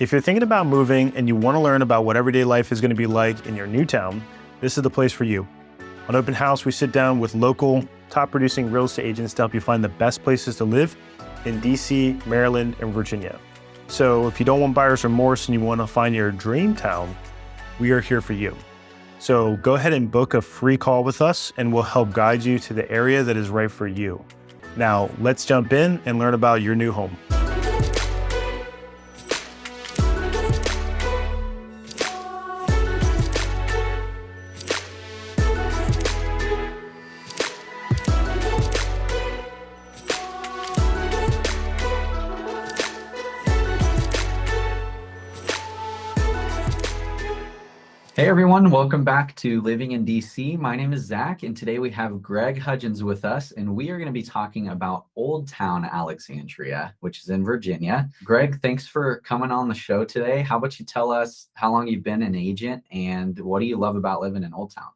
If you're thinking about moving and you want to learn about what everyday life is going to be like in your new town, this is the place for you. On Open House, we sit down with local, top producing real estate agents to help you find the best places to live in DC, Maryland, and Virginia. So if you don't want buyer's remorse and you want to find your dream town, we are here for you. So go ahead and book a free call with us and we'll help guide you to the area that is right for you. Now, let's jump in and learn about your new home. Hey everyone, welcome back to Living in DC. My name is Zach, and today we have Greg Hudgins with us, and we are going to be talking about Oldtown, Alexandria, which is in Virginia. Greg, thanks for coming on the show today. How about you tell us how long you've been an agent, and what do you love about living in Oldtown?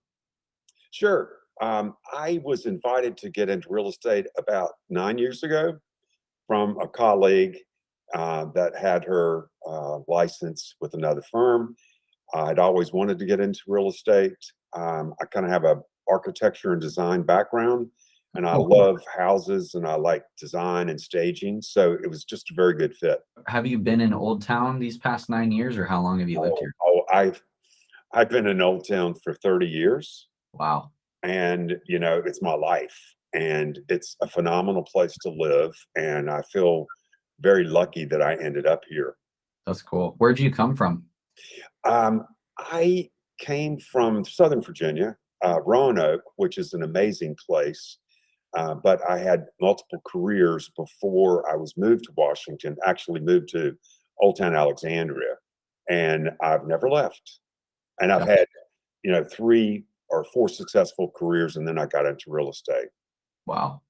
Sure. I was invited to get into real estate about 9 years ago from a colleague that had her license with another firm. I'd always wanted to get into real estate. I kind of have a architecture and design background, and I love houses and I like design and staging. So it was just a very good fit. Have you been in Oldtown these past 9 years, or how long have you lived here? I've been in Oldtown for 30 years. Wow. And, you know, it's my life and it's a phenomenal place to live. And I feel very lucky that I ended up here. That's cool. Where'd you come from? I came from Southern Virginia, Roanoke, which is an amazing place. But I had multiple careers before I was moved to Washington, actually moved to Oldtown, Alexandria, and I've never left. And I've had, 3 or 4 successful careers, and then I got into real estate. Wow.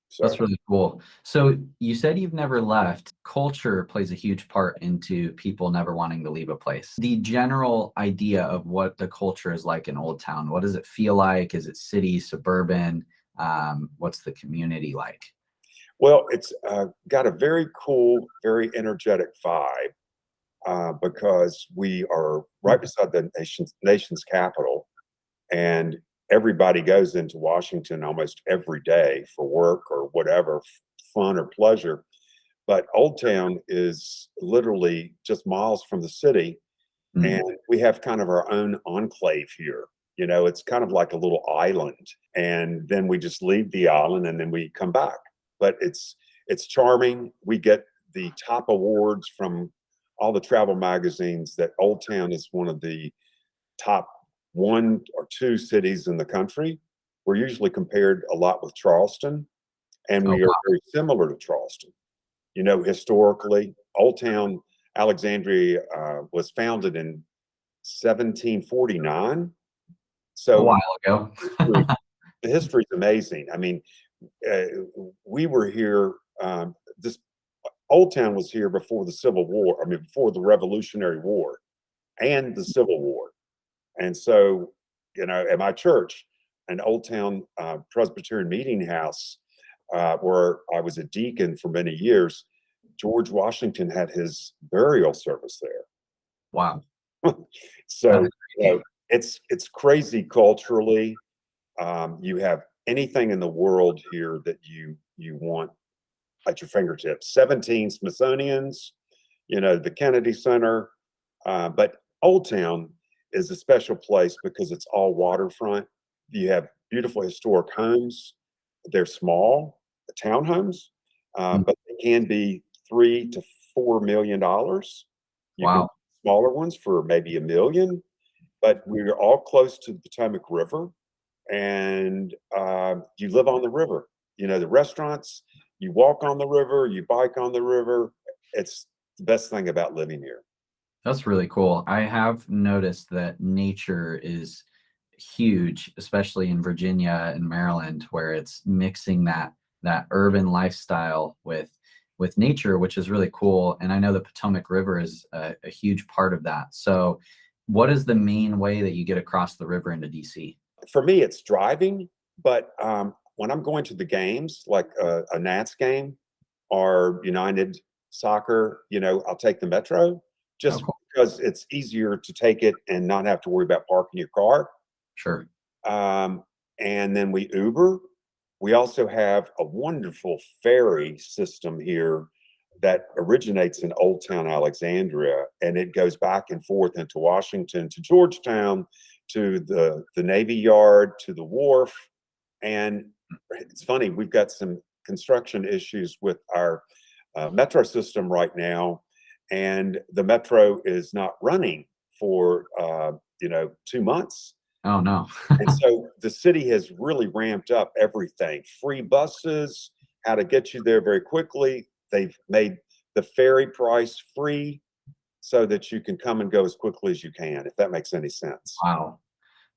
So, That's really cool. So you said you've never left. Culture plays a huge part into people never wanting to leave a place. The general idea of what the culture is like in Oldtown, what does it feel like? Is it city, suburban? What's the community like? well, it's got a very cool, very energetic vibe because we are right beside the nation's capital, and everybody goes into Washington almost every day for work or whatever, fun or pleasure. But Old Town is literally just miles from the city, Mm. and we have kind of our own enclave here. It's kind of like a little island, and then we just leave the island and then we come back. But it's charming. We get the top awards from all the travel magazines that Old Town is one of the top 1 or 2 cities in the country. We're usually compared a lot with Charleston, and Oh, we are wow. very similar to Charleston. Historically, Old Town, Alexandria was founded in 1749. A So while ago. history, the history is amazing. I mean, uh, we were here. This Old Town was here before the Civil War. I mean, before the Revolutionary War and the Civil War. And so, at my church, an Old Town Presbyterian meeting house, where I was a deacon for many years, George Washington had his burial service there. Wow. So, That's crazy. it's crazy culturally. You have anything in the world here that you want at your fingertips. 17 Smithsonian's, the Kennedy Center, but Old Town is a special place because it's all waterfront. You have beautiful historic homes. They're small, townhomes, Mm. but they can be $3 to $4 million. You can Wow. get smaller ones for maybe $1 million, but we're all close to the Potomac River, and you live on the river. The restaurants, you walk on the river, you bike on the river. It's the best thing about living here. That's really cool. I have noticed that nature is huge, especially in Virginia and Maryland, where it's mixing that urban lifestyle with nature, which is really cool. And I know the Potomac River is a huge part of that. So, what is the main way that you get across the river into DC? For me, it's driving, but when I'm going to the games, like a Nats game or United Soccer, I'll take the Metro Oh, just cool. because it's easier to take it and not have to worry about parking your car. Sure. And then we Uber. We also have a wonderful ferry system here that originates in Oldtown, Alexandria, and it goes back and forth into Washington, to Georgetown, to the Navy Yard, to the wharf. And it's funny, we've got some construction issues with our metro system right now, and the metro is not running for 2 months. Oh, no. And so the city has really ramped up everything. Free buses, how to get you there very quickly. They've made the ferry price free so that you can come and go as quickly as you can, if that makes any sense. Wow.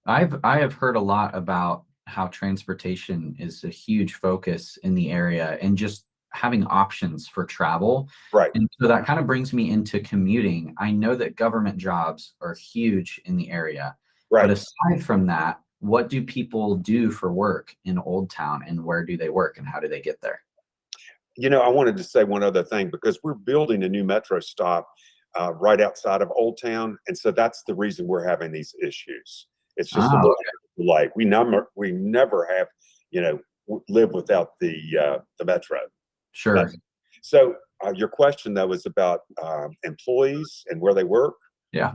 I have heard a lot about how transportation is a huge focus in the area and just having options for travel. Right. And so that kind of brings me into commuting. I know that government jobs are huge in the area. But Right. aside from that, what do people do for work in Oldtown, and where do they work and how do they get there? I wanted to say one other thing, because we're building a new metro stop right outside of Oldtown. And so that's the reason we're having these issues. It's just a Oh, little okay. like we never have, live without the metro. Sure. So your question though was about employees and where they work. Yeah.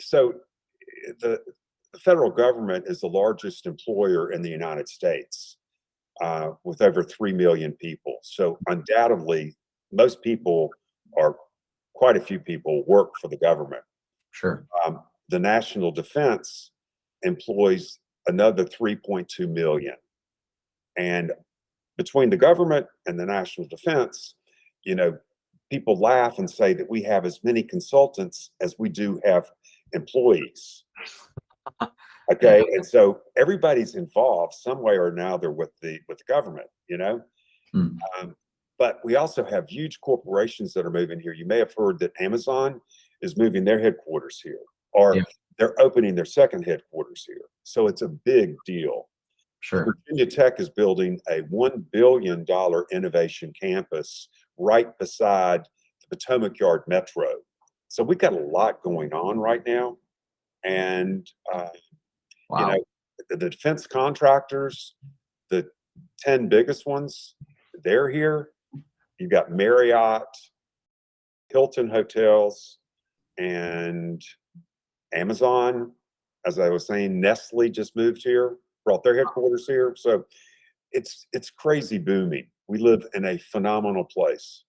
So the federal government is the largest employer in the United States, with over 3 million people. So undoubtedly, most people, or quite a few people, work for the government. Sure. The national defense employs another 3.2 million. And between the government and the national defense, people laugh and say that we have as many consultants as we do have employees. Okay, Yeah. and so everybody's involved some way or another with the government, Hmm. But we also have huge corporations that are moving here. You may have heard that Amazon is moving their headquarters here, or Yeah. they're opening their second headquarters here. So it's a big deal. Sure. Virginia Tech is building a $1 billion innovation campus right beside the Potomac Yard Metro. So we've got a lot going on right now. And, Wow. the defense contractors, the 10 biggest ones, they're here. You've got Marriott, Hilton Hotels, and Amazon. As I was saying, Nestle just moved here, brought their headquarters here. So it's crazy booming. We live in a phenomenal place.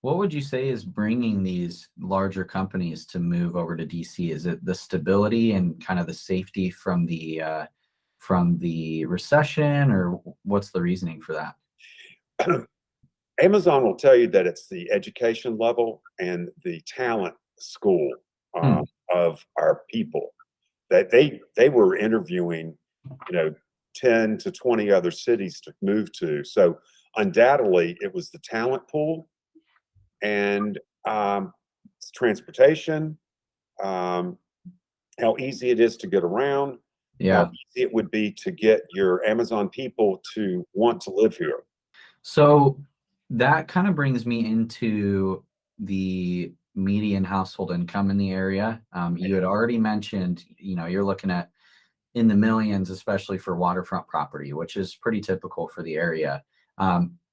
What would you say is bringing these larger companies to move over to DC? Is it the stability and kind of the safety from the recession, or what's the reasoning for that? Amazon will tell you that it's the education level and the talent school Hmm. of our people. That they were interviewing, 10 to 20 other cities to move to. So undoubtedly, it was the talent pool and transportation, how easy it is to get around, Yeah. how easy it would be to get your Amazon people to want to live here. So that kind of brings me into the median household income in the area. You had already mentioned, you're looking at in the millions, especially for waterfront property, which is pretty typical for the area.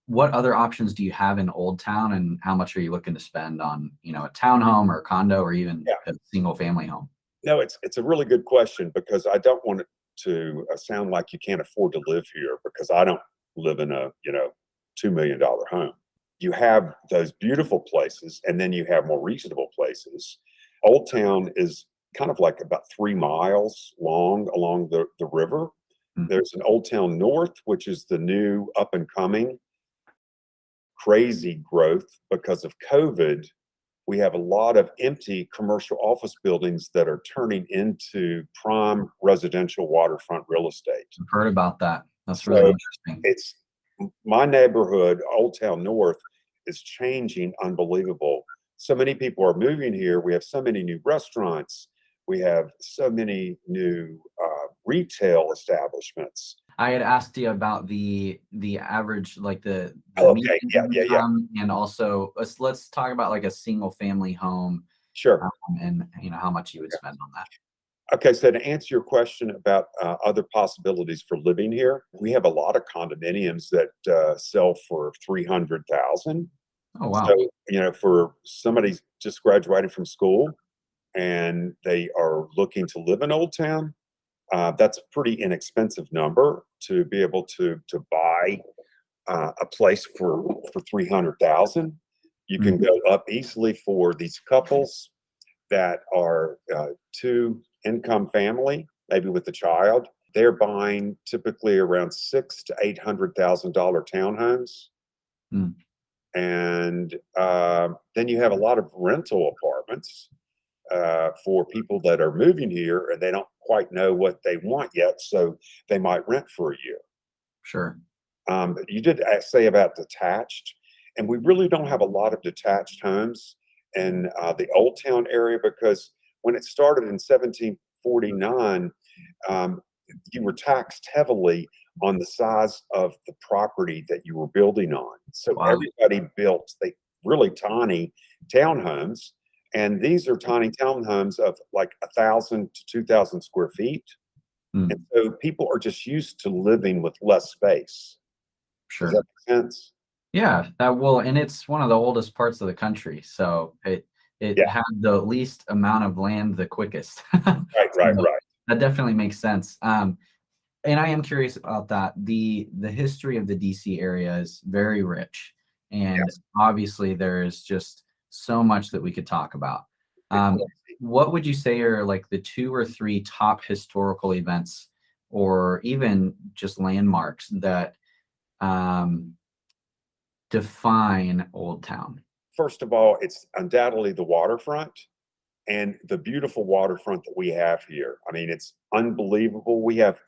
What other options do you have in Oldtown, and how much are you looking to spend on, a townhome or a condo or even Yeah. a single family home? No, it's a really good question, because I don't want it to sound like you can't afford to live here, because I don't live in a $2 million home. You have those beautiful places, and then you have more reasonable places. Old Town is kind of like about 3 miles long along the river. Mhm. There's an Old Town North, which is the new up and coming crazy growth. Because of COVID, we have a lot of empty commercial office buildings that are turning into prime residential waterfront real estate. I've heard about that. That's really So interesting. it's my neighborhood, Old Town North, is changing unbelievable. So many people are moving here. We have so many new restaurants. We have so many new retail establishments. I had asked you about the average, like the Okay, median yeah. income, and also let's talk about like a single family home Sure. and how much you would spend on that. Okay, so to answer your question about other possibilities for living here, we have a lot of condominiums that sell for 300,000. Oh So, wow. for somebody just graduated from school and they are looking to live in Old Town, that's a pretty inexpensive number to be able to buy a place for 300,000. You can Mm, go up easily for these couples that are two income family, maybe with a child. They're buying typically around six to $800,000 townhomes, mm. and then you have a lot of rental apartments for people that are moving here and they don't quite know what they want yet, so they might rent for a year. Sure. You did say about detached, and we really don't have a lot of detached homes in the Old Town area because when it started in 1749, um, you were taxed heavily on the size of the property that you were building on. So Wow. everybody built really tiny townhomes, and these are tiny townhomes of like 1,000 to 2,000 square feet. And Mm, so people are just used to living with less space. Does sure. that make sense? Yeah, that will, and it's one of the oldest parts of the country, so it Yeah, had the least amount of land the quickest. right, right, So right. that definitely makes sense. And I am curious about that. The history of the DC area is very rich, and Yes. obviously there is just so much that we could talk about. It's Um, crazy. what would you say are like the two or three top historical events, or even just landmarks that um, define Old Town? First of all, it's undoubtedly the waterfront and the beautiful waterfront that we have here. I mean, it's unbelievable. We have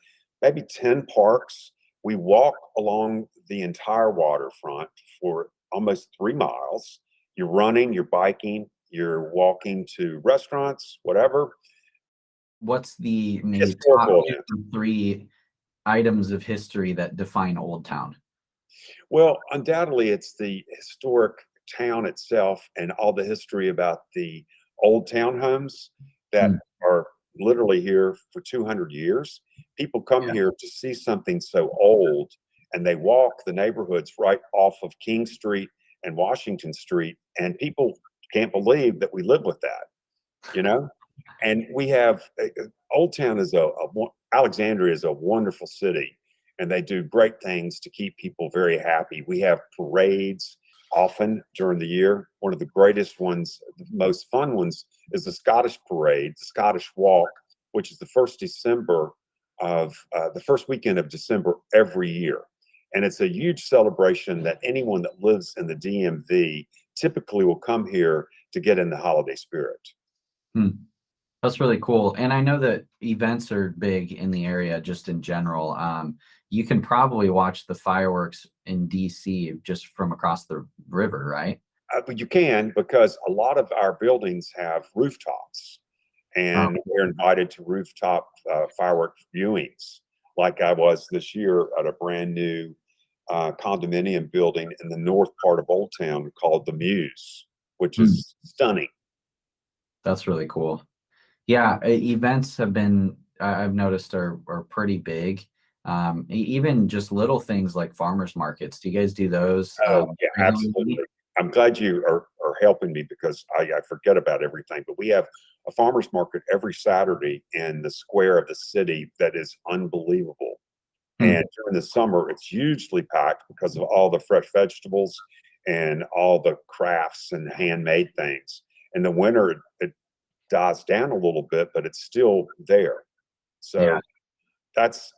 maybe 10 parks. We walk along the entire waterfront for almost 3 miles. You're running, you're biking, you're walking to restaurants, whatever. What's the maybe top Historical two event. or three items of history that define Old Town? Well, undoubtedly, it's the historic town itself and all the history about the old townhomes that Mm, are literally here for 200 years. People come yeah. here to see something so old, and they walk the neighborhoods right off of King Street and Washington Street, and people can't believe that we live with that, you know? And we have Old Town is Alexandria is a wonderful city, and they do great things to keep people very happy. We have parades often during the year. One of the greatest ones, the most fun ones, is the Scottish Parade, the Scottish Walk, which is the first weekend of December every year. And it's a huge celebration that anyone that lives in the DMV typically will come here to get in the holiday spirit. Hmm. That's really cool. And I know that events are big in the area just in general. You can probably watch the fireworks in DC just from across the river, right? But you can, because a lot of our buildings have rooftops, Oh, and we're invited to rooftop firework viewings. Like I was this year at a brand new condominium building in the north part of Old Town called the Muse, which hmm, is stunning. that's really cool. Yeah, events have been, I've noticed, are pretty big. Even just little things like farmers markets. Do you guys do those Oh, yeah, regularly? absolutely. I'm glad you are helping me because I forget about everything. But we have a farmers market every Saturday in the square of the city that is unbelievable. Hmm, And during the summer, it's hugely packed because of all the fresh vegetables and all the crafts and handmade things. In the winter, it dies down a little bit, but it's still there. yeah. So that's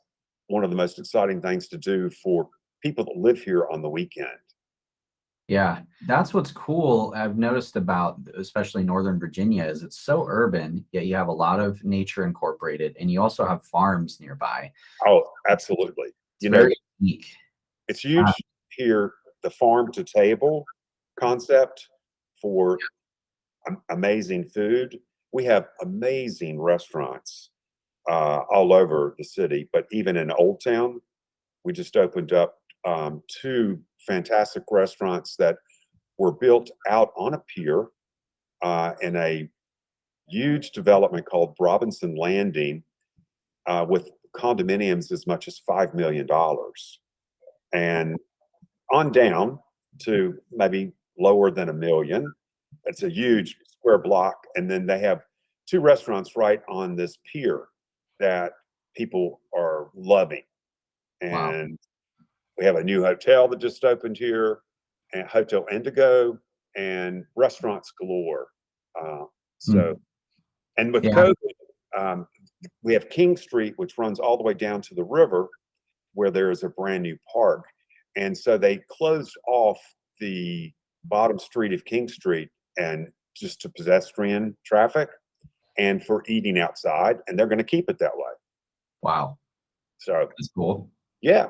one of the most exciting things to do for people that live here on the weekend. Yeah, that's what's cool. I've noticed about especially Northern Virginia is it's so urban, yet you have a lot of nature incorporated, and you also have farms nearby. Oh, absolutely. It's You know, very unique. it's Uh, huge here, the farm to table concept for amazing food. We have amazing restaurants all over the city, but even in Old Town, we just opened up two fantastic restaurants that were built out on a pier in a huge development called Robinson Landing with condominiums as much as $5 million. And on down to maybe lower than $1 million. It's a huge square block. And then they have 2 restaurants right on this pier that people are loving. Wow. And we have a new hotel that just opened here, and Hotel Indigo, and restaurants galore. And with Yeah. COVID, we have King Street, which runs all the way down to the river, where there is a brand new park. And so they closed off the bottom street of King Street and just to pedestrian traffic and for eating outside. And they're going to keep it that way. Wow. So That's cool. yeah.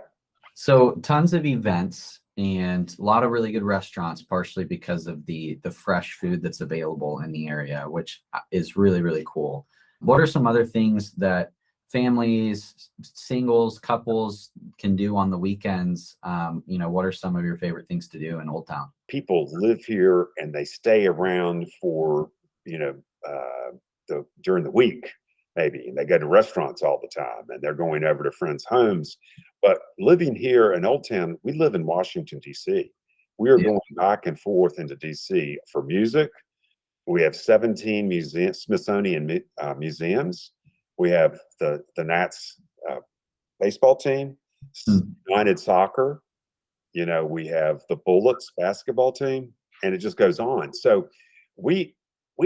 So tons of events and a lot of really good restaurants, partially because of the fresh food that's available in the area, which is really, really cool. What are some other things that families, singles, couples can do on the weekends? What are some of your favorite things to do in Old Town? People live here and they stay around for, during the week, maybe, and they go to restaurants all the time and they're going over to friends' homes. But living here in Old Town, we live in Washington, D.C. We are going back and forth into D.C. for music. We have 17 Smithsonian museums. We have the Nats baseball team, United Soccer. We have the Bullets basketball team, and it just goes on. So we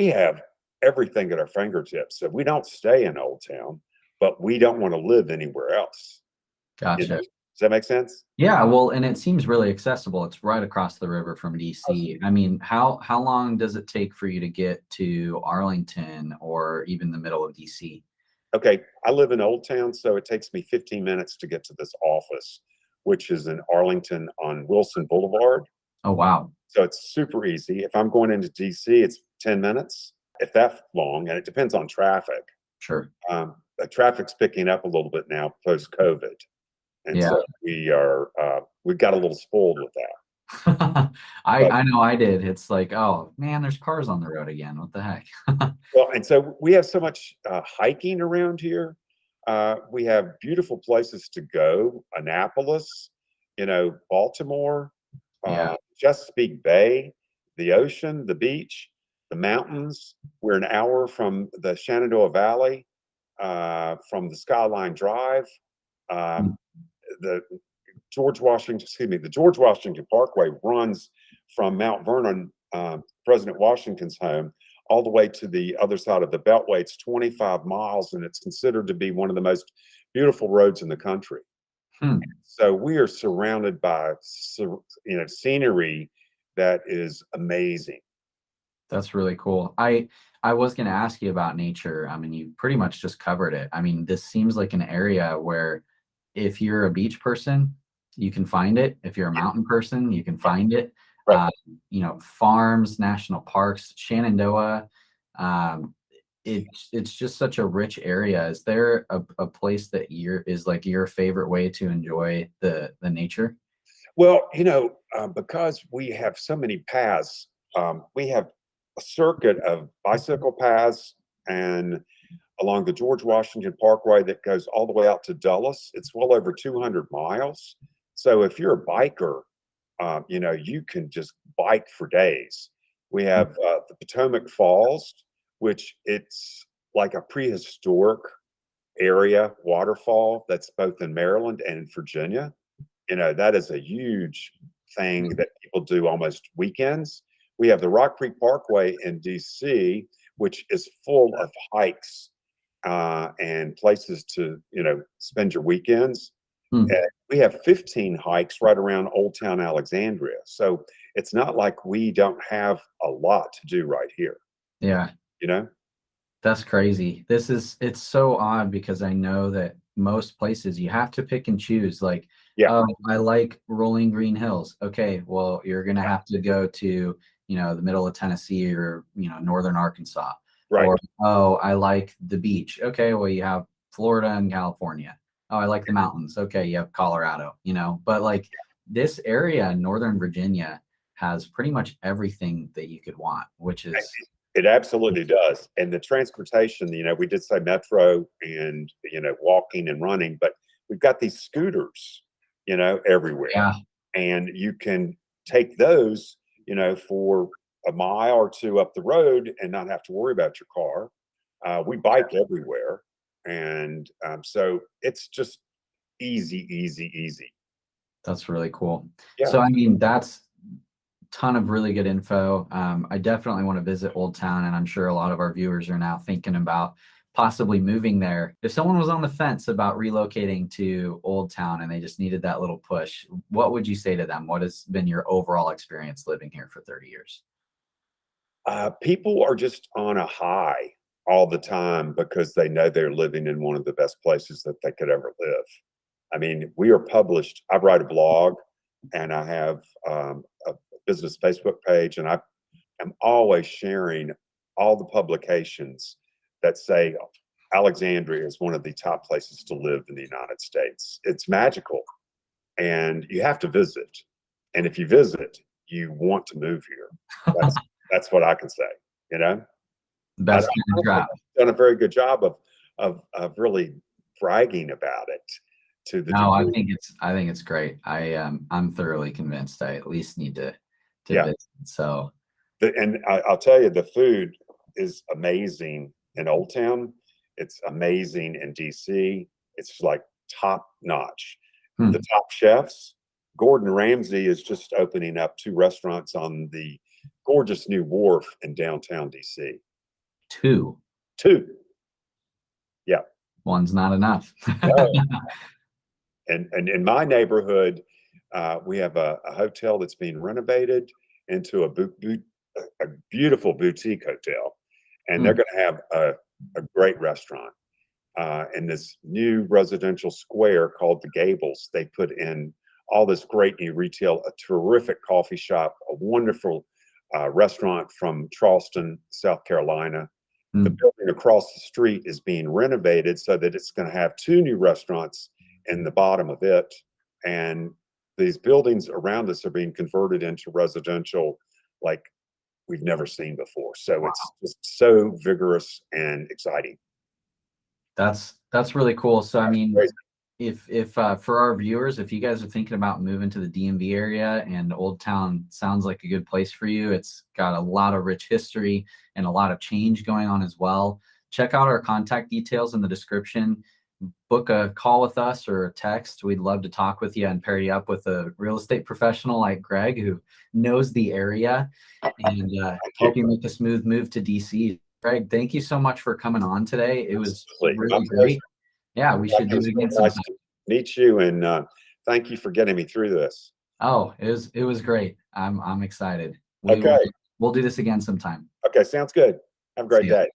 have everything at our fingertips. So we don't stay in Old Town, but we don't want to live anywhere else. Gotcha. Does that make sense? Yeah, well, and it seems really accessible. It's right across the river from DC. I mean, how long does it take for you to get to Arlington or even the middle of DC? Okay, I live in Old Town, so it takes me 15 minutes to get to this office, which is in Arlington on Wilson Boulevard. Oh, wow. So it's super easy. If I'm going into DC, it's 10 minutes, if that's long, and it depends on traffic. Sure. The traffic's picking up a little bit now post-COVID. And so we got a little spoiled with that. I know I did. It's like, oh man, there's cars on the road again. What the heck? Well, and so we have so much hiking around here. We have beautiful places to go. Annapolis, Baltimore, Chesapeake Bay, the ocean, the beach, the mountains. We're an hour from the Shenandoah Valley, from the Skyline Drive. The George Washington Parkway runs from Mount Vernon, President Washington's home, all the way to the other side of the Beltway. It's 25 miles, and it's considered to be one of the most beautiful roads in the country. So we are surrounded by, scenery that is amazing. That's really cool. I was going to ask you about nature. I mean, you pretty much just covered it. I mean, this seems like an area where if you're a beach person, you can find it. If you're a mountain person, you can find it. Right. Farms, national parks, Shenandoah. It's just such a rich area. Is there a place that is like your favorite way to enjoy the nature? Well, because we have so many paths, we have a circuit of bicycle paths and along the George Washington Parkway that goes all the way out to Dulles. It's well over 200 miles. So if you're a biker, you can just bike for days. We have the Potomac Falls, which it's like a prehistoric area waterfall that's both in Maryland and in Virginia. That is a huge thing that people do almost weekends. We have the Rock Creek Parkway in DC, which is full of hikes and places to, spend your weekends. And we have 15 hikes right around Old Town Alexandria. So it's not like we don't have a lot to do right here. Yeah. That's crazy. It's so odd because I know that most places you have to pick and choose. Like, I like rolling green hills. Okay, well, you're going to have to go to, the middle of Tennessee or, northern Arkansas. Right. Or, I like the beach. Okay, well, you have Florida and California. Oh, I like the mountains. Okay, you have Colorado, But like this area in Northern Virginia has pretty much everything that you could want, which is It absolutely does. And the transportation, we did say metro and, walking and running, but we've got these scooters, everywhere. Yeah. And you can take those, for a mile or two up the road and not have to worry about your car. We bike everywhere. And so it's just easy, easy, easy. That's really cool. Yeah. So, I mean, that's ton of really good info. I definitely want to visit Oldtown, and I'm sure a lot of our viewers are now thinking about possibly moving there. If someone was on the fence about relocating to Oldtown and they just needed that little push, what would you say to them? What has been your overall experience living here for 30 years? People are just on a high all the time because they know they're living in one of the best places that they could ever live. I mean, we are published. I write a blog, and I have a business Facebook page, and I am always sharing all the publications that say Alexandria is one of the top places to live in the United States. It's magical, and you have to visit. And if you visit, you want to move here. That's what I can say. Best I kind of job. done a very good job of really bragging about it to the No, I degree. think it's great. I'm thoroughly convinced I at least need to Yeah. visit. So And I'll tell you, the food is amazing in Old Town. It's amazing in DC. It's like top notch. The top chefs, Gordon Ramsay is just opening up 2 restaurants on the gorgeous new wharf in downtown DC. 2. 2. Yeah. One's not enough. And in my neighborhood, we have a hotel that's being renovated into a beautiful boutique hotel, and they're going to have a great restaurant in this new residential square called the Gables. They put in all this great new retail, a terrific coffee shop, a wonderful restaurant from Charleston, South Carolina. The building across the street is being renovated so that it's going to have 2 new restaurants in the bottom of it. And these buildings around us are being converted into residential like we've never seen before. So it's just so vigorous and exciting. That's really cool. So I mean, Crazy. if for our viewers, if you guys are thinking about moving to the DMV area and Old Town sounds like a good place for you, it's got a lot of rich history and a lot of change going on as well. Check out our contact details in the description. Book a call with us or a text. We'd love to talk with you and pair you up with a real estate professional like Greg who knows the area and help you make a smooth move to DC. Greg, thank you so much for coming on today. It was really great. Yeah, we should do it again sometime. Nice to meet you, and thank you for getting me through this. Oh, it was great. I'm excited. Okay. We'll do this again sometime. Okay, sounds good. Have a great day.